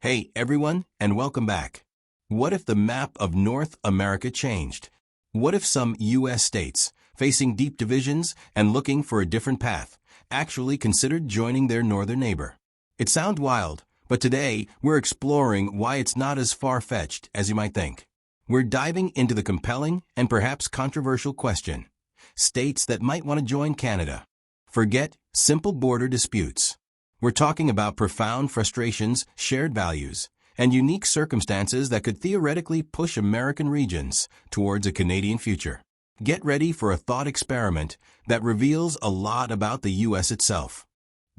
Hey everyone, and welcome back. What if the map of North America changed? What if some U.S. states, facing deep divisions and looking for a different path, actually considered joining their northern neighbor? It sounds wild, but today we're exploring why it's not as far-fetched as you might think. We're diving into the compelling and perhaps controversial question: states that might want to join Canada. Forget simple border disputes. We're talking about profound frustrations, shared values, and unique circumstances that could theoretically push American regions towards a Canadian future. Get ready for a thought experiment that reveals a lot about the U.S. itself.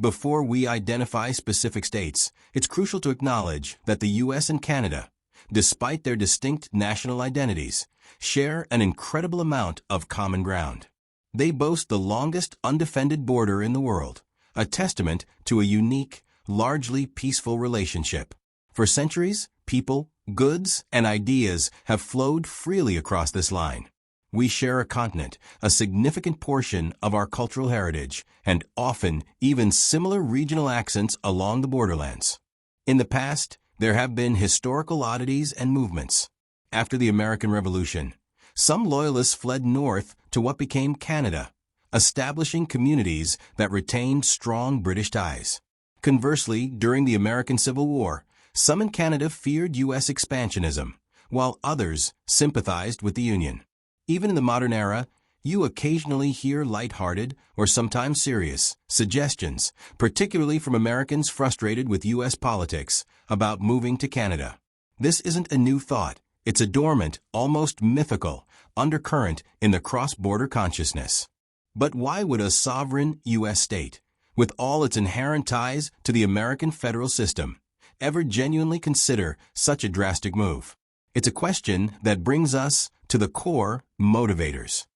Before we identify specific states, it's crucial to acknowledge that the U.S. and Canada, despite their distinct national identities, share an incredible amount of common ground. They boast the longest undefended border in the world, a testament to a unique, largely peaceful relationship. For centuries, people, goods, and ideas have flowed freely across this line. We share a continent, a significant portion of our cultural heritage, and often even similar regional accents along the borderlands. In the past, there have been historical oddities and movements. After the American Revolution, some loyalists fled north to what became Canada, establishing communities that retained strong British ties. Conversely, during the American Civil War, some in Canada feared U.S. expansionism, while others sympathized with the Union. Even in the modern era, you occasionally hear lighthearted or sometimes serious suggestions, particularly from Americans frustrated with U.S. politics, about moving to Canada. This isn't a new thought. It's a dormant, almost mythical, undercurrent in the cross-border consciousness. But why would a sovereign U.S. state, with all its inherent ties to the American federal system, ever genuinely consider such a drastic move? It's a question that brings us to the core motivators.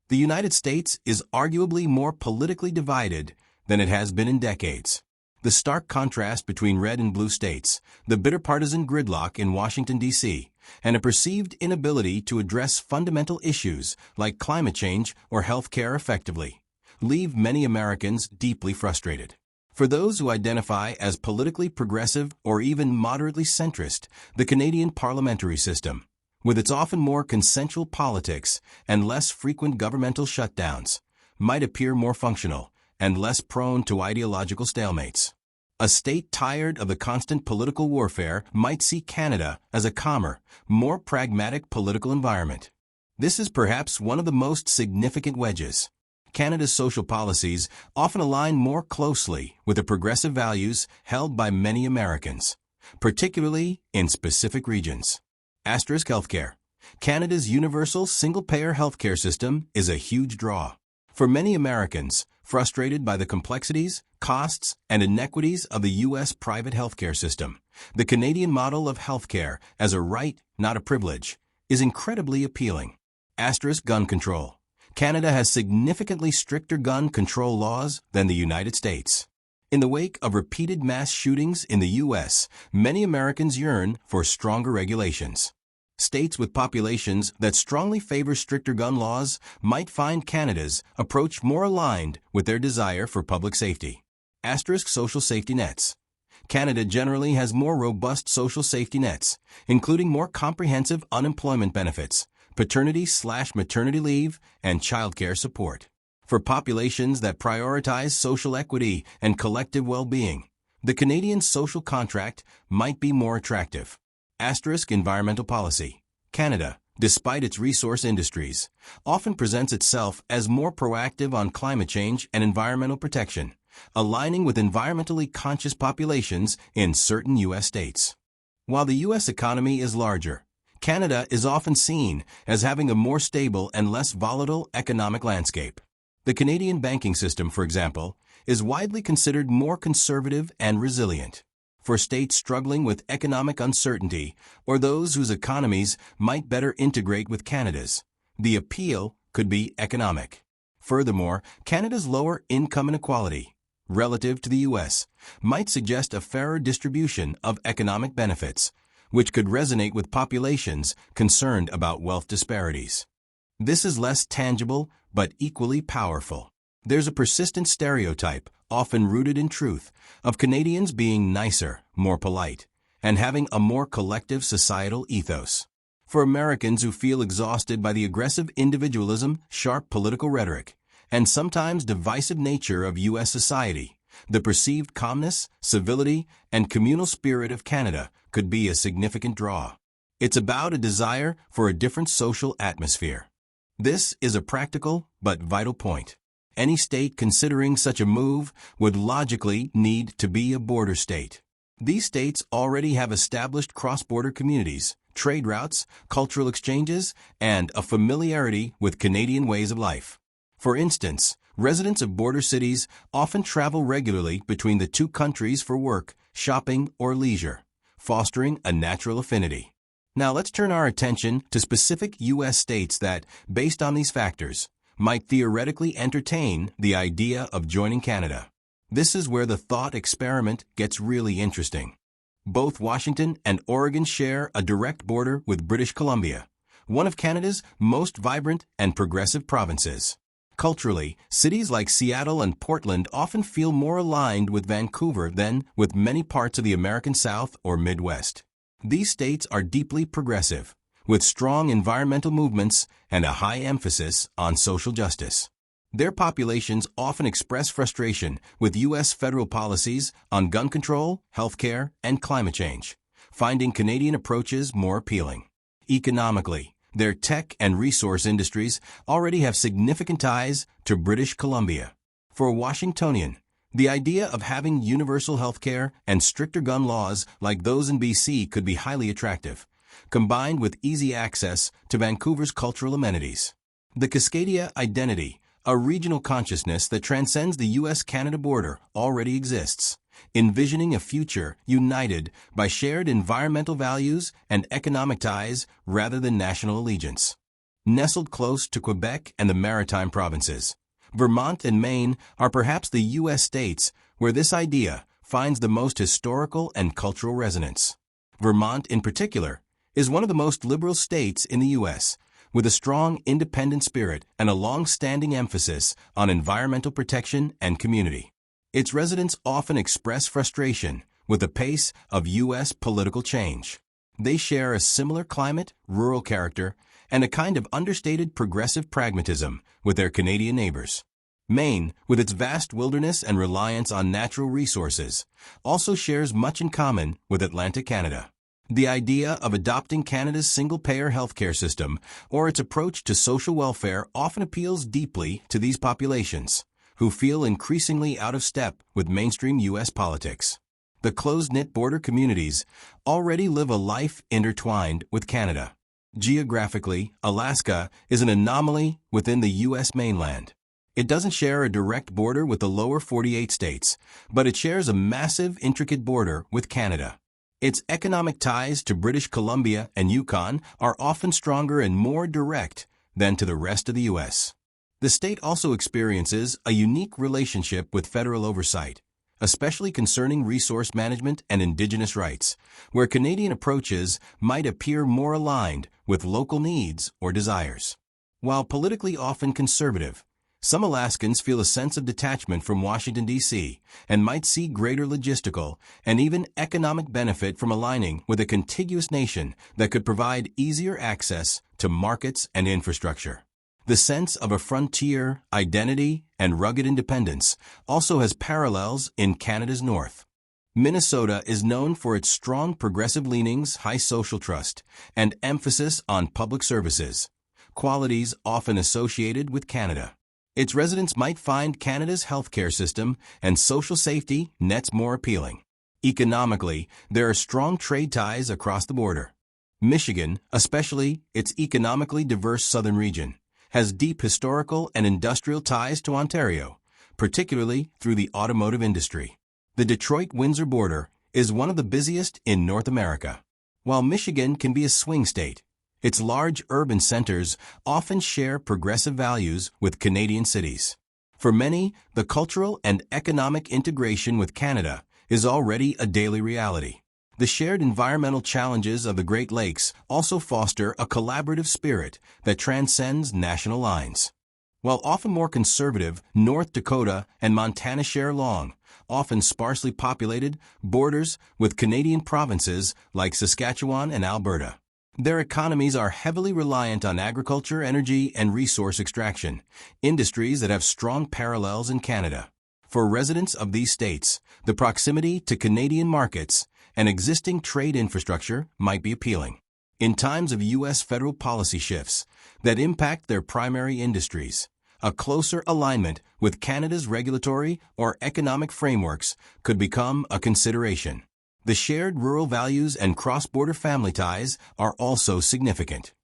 The United States is arguably more politically divided than it has been in decades. The stark contrast between red and blue states, the bitter partisan gridlock in Washington, D.C., and a perceived inability to address fundamental issues like climate change or health care effectively, leave many Americans deeply frustrated. For those who identify as politically progressive or even moderately centrist, the Canadian parliamentary system, with its often more consensual politics and less frequent governmental shutdowns, might appear more functional and less prone to ideological stalemates. A state tired of the constant political warfare might see Canada as a calmer, more pragmatic political environment. This is perhaps one of the most significant wedges. Canada's social policies often align more closely with the progressive values held by many Americans, particularly in specific regions. Asterisk healthcare. Canada's universal single-payer healthcare system is a huge draw. For many Americans, frustrated by the complexities, costs, and inequities of the U.S. private healthcare system, the Canadian model of healthcare as a right, not a privilege, is incredibly appealing. Asterisk gun control. Canada has significantly stricter gun control laws than the United States. In the wake of repeated mass shootings in the U.S., many Americans yearn for stronger regulations. States with populations that strongly favor stricter gun laws might find Canada's approach more aligned with their desire for public safety. Asterisk social safety nets. Canada generally has more robust social safety nets, including more comprehensive unemployment benefits, paternity/maternity leave, and childcare support. For populations that prioritize social equity and collective well-being, the Canadian social contract might be more attractive. Asterisk environmental policy. Canada, despite its resource industries, often presents itself as more proactive on climate change and environmental protection, aligning with environmentally conscious populations in certain U.S. states. While the U.S. economy is larger, Canada is often seen as having a more stable and less volatile economic landscape. The Canadian banking system, for example, is widely considered more conservative and resilient. For states struggling with economic uncertainty or those whose economies might better integrate with Canada's, the appeal could be economic. Furthermore, Canada's lower income inequality, relative to the U.S., might suggest a fairer distribution of economic benefits, which could resonate with populations concerned about wealth disparities. This is less tangible but equally powerful. There's a persistent stereotype, often rooted in truth, of Canadians being nicer, more polite, and having a more collective societal ethos. For Americans who feel exhausted by the aggressive individualism, sharp political rhetoric, and sometimes divisive nature of U.S. society, the perceived calmness, civility, and communal spirit of Canada could be a significant draw. It's about a desire for a different social atmosphere. This is a practical but vital point. Any state considering such a move would logically need to be a border state. These states already have established cross-border communities, trade routes, cultural exchanges, and a familiarity with Canadian ways of life. For instance, residents of border cities often travel regularly between the two countries for work, shopping, or leisure, fostering a natural affinity. Now let's turn our attention to specific U.S. states that, based on these factors, might theoretically entertain the idea of joining Canada. This is where the thought experiment gets really interesting. Both Washington and Oregon share a direct border with British Columbia, one of Canada's most vibrant and progressive provinces. Culturally, cities like Seattle and Portland often feel more aligned with Vancouver than with many parts of the American South or Midwest. These states are deeply progressive, with strong environmental movements and a high emphasis on social justice. Their populations often express frustration with U.S. federal policies on gun control, healthcare, and climate change, finding Canadian approaches more appealing. Economically, their tech and resource industries already have significant ties to British Columbia. For a Washingtonian, the idea of having universal healthcare and stricter gun laws like those in BC could be highly attractive, combined with easy access to Vancouver's cultural amenities. The Cascadia identity, a regional consciousness that transcends the U.S.-Canada border, already exists, envisioning a future united by shared environmental values and economic ties rather than national allegiance. Nestled close to Quebec and the Maritime provinces, Vermont and Maine are perhaps the U.S. states where this idea finds the most historical and cultural resonance. Vermont, in particular, is one of the most liberal states in the U.S., with a strong independent spirit and a long-standing emphasis on environmental protection and community. Its residents often express frustration with the pace of U.S. political change. They share a similar climate, rural character, and a kind of understated progressive pragmatism with their Canadian neighbors. Maine, with its vast wilderness and reliance on natural resources, also shares much in common with Atlantic Canada. The idea of adopting Canada's single-payer healthcare system or its approach to social welfare often appeals deeply to these populations, who feel increasingly out of step with mainstream U.S. politics. The close-knit border communities already live a life intertwined with Canada. Geographically, Alaska is an anomaly within the U.S. mainland. It doesn't share a direct border with the lower 48 states, but it shares a massive, intricate border with Canada. Its economic ties to British Columbia and Yukon are often stronger and more direct than to the rest of the U.S. The state also experiences a unique relationship with federal oversight, especially concerning resource management and Indigenous rights, where Canadian approaches might appear more aligned with local needs or desires. While politically often conservative, some Alaskans feel a sense of detachment from Washington, D.C., and might see greater logistical and even economic benefit from aligning with a contiguous nation that could provide easier access to markets and infrastructure. The sense of a frontier, identity, and rugged independence also has parallels in Canada's north. Minnesota is known for its strong progressive leanings, high social trust, and emphasis on public services, qualities often associated with Canada. Its residents might find Canada's healthcare system and social safety nets more appealing. Economically, there are strong trade ties across the border. Michigan, especially its economically diverse southern region, has deep historical and industrial ties to Ontario, particularly through the automotive industry. The Detroit-Windsor border is one of the busiest in North America. While Michigan can be a swing state, its large urban centers often share progressive values with Canadian cities. For many, the cultural and economic integration with Canada is already a daily reality. The shared environmental challenges of the Great Lakes also foster a collaborative spirit that transcends national lines. While often more conservative, North Dakota and Montana share long, often sparsely populated, borders with Canadian provinces like Saskatchewan and Alberta. Their economies are heavily reliant on agriculture, energy, and resource extraction, industries that have strong parallels in Canada. For residents of these states, the proximity to Canadian markets and existing trade infrastructure might be appealing. In times of U.S. federal policy shifts that impact their primary industries, a closer alignment with Canada's regulatory or economic frameworks could become a consideration. The shared rural values and cross-border family ties are also significant.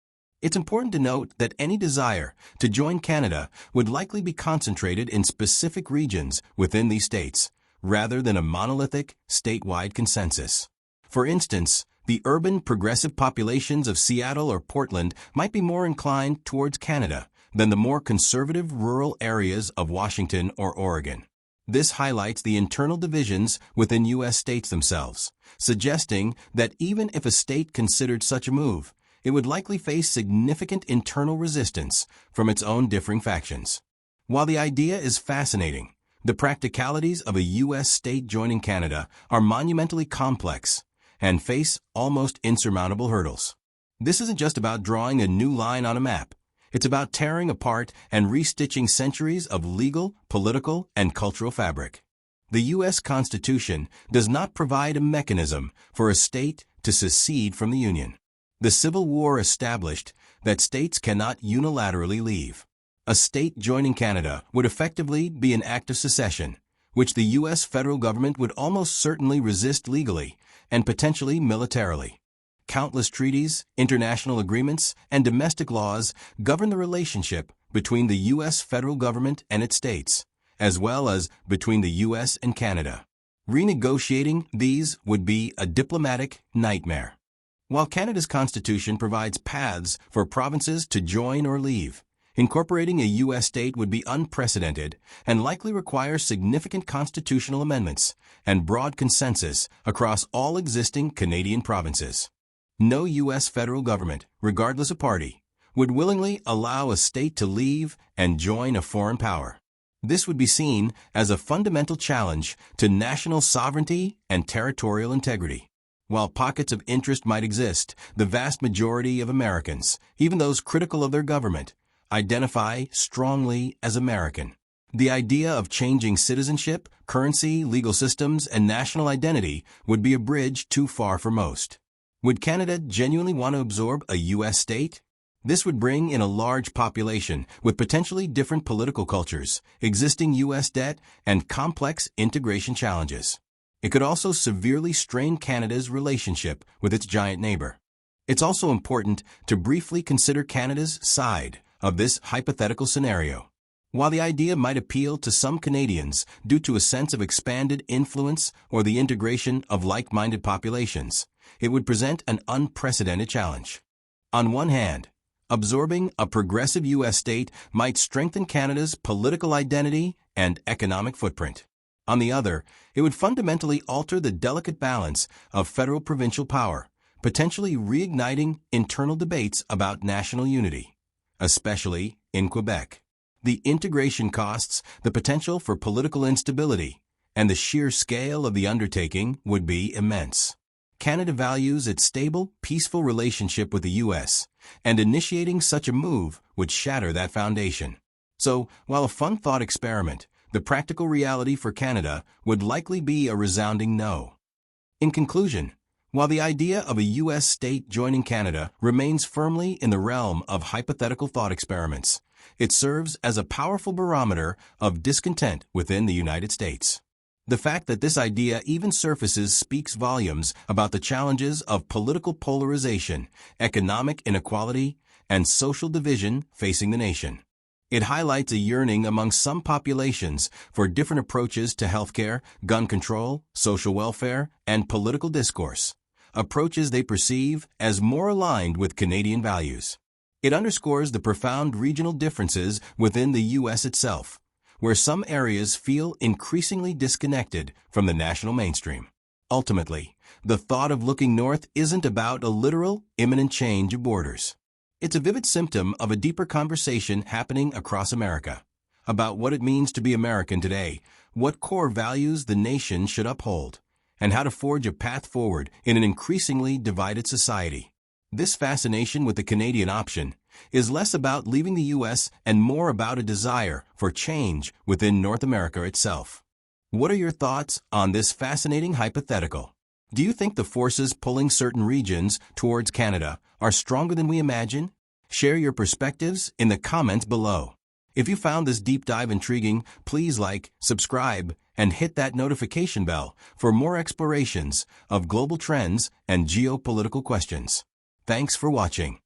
It's important to note that any desire to join Canada would likely be concentrated in specific regions within these states, rather than a monolithic, statewide consensus. For instance, the urban progressive populations of Seattle or Portland might be more inclined towards Canada than the more conservative rural areas of Washington or Oregon. This highlights the internal divisions within U.S. states themselves, suggesting that even if a state considered such a move, it would likely face significant internal resistance from its own differing factions. While the idea is fascinating, the practicalities of a U.S. state joining Canada are monumentally complex and face almost insurmountable hurdles. This isn't just about drawing a new line on a map. It's about tearing apart and restitching centuries of legal, political, and cultural fabric. The U.S. Constitution does not provide a mechanism for a state to secede from the Union. The Civil War established that states cannot unilaterally leave. A state joining Canada would effectively be an act of secession, which the U.S. federal government would almost certainly resist legally and potentially militarily. Countless treaties, international agreements, and domestic laws govern the relationship between the U.S. federal government and its states, as well as between the U.S. and Canada. Renegotiating these would be a diplomatic nightmare. While Canada's constitution provides paths for provinces to join or leave, incorporating a U.S. state would be unprecedented and likely require significant constitutional amendments and broad consensus across all existing Canadian provinces. No U.S. federal government, regardless of party, would willingly allow a state to leave and join a foreign power. This would be seen as a fundamental challenge to national sovereignty and territorial integrity. While pockets of interest might exist, the vast majority of Americans, even those critical of their government, identify strongly as American. The idea of changing citizenship, currency, legal systems, and national identity would be a bridge too far for most. Would Canada genuinely want to absorb a U.S. state? This would bring in a large population with potentially different political cultures, existing U.S. debt, and complex integration challenges. It could also severely strain Canada's relationship with its giant neighbor. It's also important to briefly consider Canada's side of this hypothetical scenario. While the idea might appeal to some Canadians due to a sense of expanded influence or the integration of like-minded populations, it would present an unprecedented challenge. On one hand, absorbing a progressive U.S. state might strengthen Canada's political identity and economic footprint. On the other, it would fundamentally alter the delicate balance of federal-provincial power, potentially reigniting internal debates about national unity, especially in Quebec. The integration costs, the potential for political instability, and the sheer scale of the undertaking would be immense. Canada values its stable, peaceful relationship with the U.S., and initiating such a move would shatter that foundation. So, while a fun thought experiment, the practical reality for Canada would likely be a resounding no. In conclusion, while the idea of a U.S. state joining Canada remains firmly in the realm of hypothetical thought experiments, it serves as a powerful barometer of discontent within the United States. The fact that this idea even surfaces speaks volumes about the challenges of political polarization, economic inequality, and social division facing the nation. It highlights a yearning among some populations for different approaches to healthcare, gun control, social welfare, and political discourse, approaches they perceive as more aligned with Canadian values. It underscores the profound regional differences within the U.S. itself, where some areas feel increasingly disconnected from the national mainstream. Ultimately, the thought of looking north isn't about a literal, imminent change of borders. It's a vivid symptom of a deeper conversation happening across America about what it means to be American today, what core values the nation should uphold, and how to forge a path forward in an increasingly divided society. This fascination with the Canadian option is less about leaving the U.S. and more about a desire for change within North America itself. What are your thoughts on this fascinating hypothetical? Do you think the forces pulling certain regions towards Canada are stronger than we imagine? Share your perspectives in the comments below. If you found this deep dive intriguing, please like, subscribe, and hit that notification bell for more explorations of global trends and geopolitical questions. Thanks for watching.